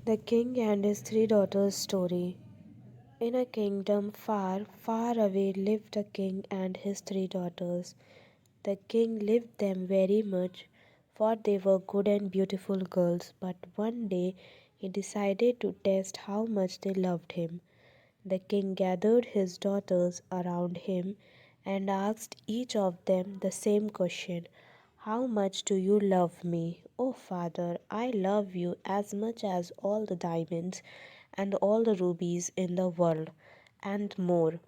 The King and His Three Daughters story. In a kingdom far, far away lived a king and his three daughters. The king loved them very much, for they were good and beautiful girls, but one day he decided to test how much they loved him. The king gathered his daughters around him and asked each of them the same question: How much do you love me? Oh, father, I love you as much as all the diamonds and all the rubies in the world, and more,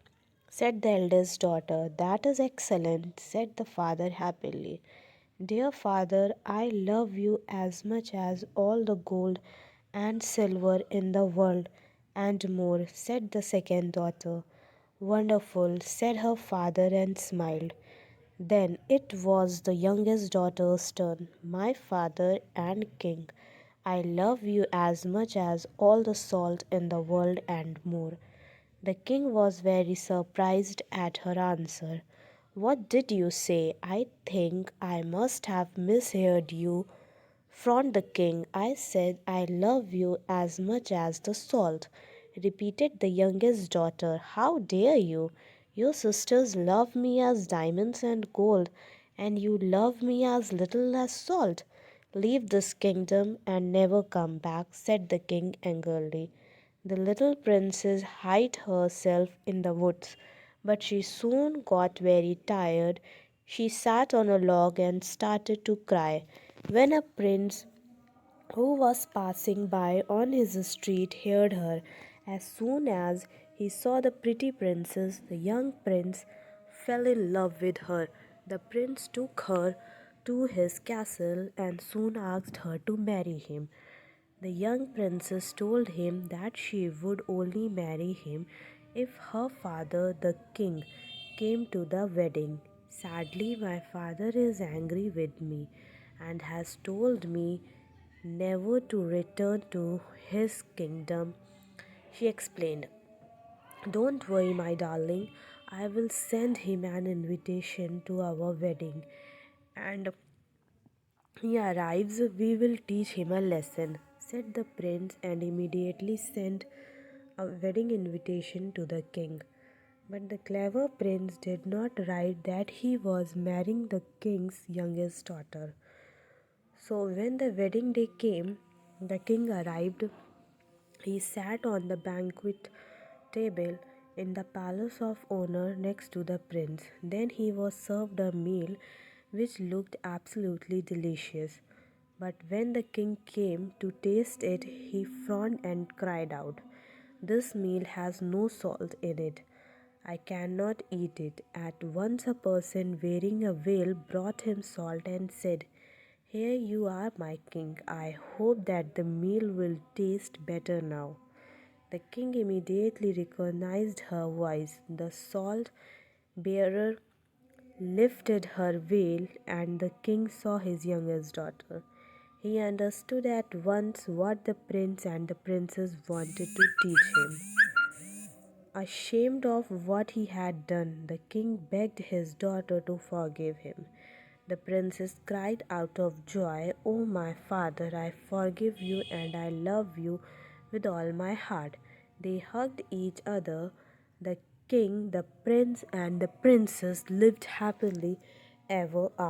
said the eldest daughter. That is excellent, said the father happily. Dear father, I love you as much as all the gold and silver in the world, and more, said the second daughter. Wonderful, said her father and smiled. Then it was the youngest daughter's turn. My father and king, I love you as much as all the salt in the world and more. The king was very surprised at her answer. What did you say? I think I must have misheard you. From the king, I said I love you as much as the salt, repeated the youngest daughter. How dare you? Your sisters love me as diamonds and gold, and you love me as little as salt. Leave this kingdom and never come back, said the king angrily. The little princess hid herself in the woods, but she soon got very tired. She sat on a log and started to cry. When a prince who was passing by on his street heard her, as soon as he saw the pretty princess, the young prince fell in love with her. The prince took her to his castle and soon asked her to marry him. The young princess told him that she would only marry him if her father, the king, came to the wedding. Sadly, my father is angry with me and has told me never to return to his kingdom, she explained. Don't worry, my darling. I will send him an invitation to our wedding, and he arrives, we will teach him a lesson, said the prince, and immediately sent a wedding invitation to the king. But the clever prince did not write that he was marrying the king's youngest daughter. So when the wedding day came, the king arrived. He sat on the banquet table in the palace of honor next to the prince. Then he was served a meal which looked absolutely delicious. But when the king came to taste it, he frowned and cried out, This meal has no salt in it. I cannot eat it. At once a person wearing a veil brought him salt and said, Here you are, my king. I hope that the meal will taste better now. The king immediately recognized her voice. The salt bearer lifted her veil, and the king saw his youngest daughter. He understood at once what the prince and the princess wanted to teach him. Ashamed of what he had done, the king begged his daughter to forgive him. The princess cried out of joy, Oh, my father, I forgive you and I love you with all my heart. They hugged each other. The king, the prince, and the princess lived happily ever after.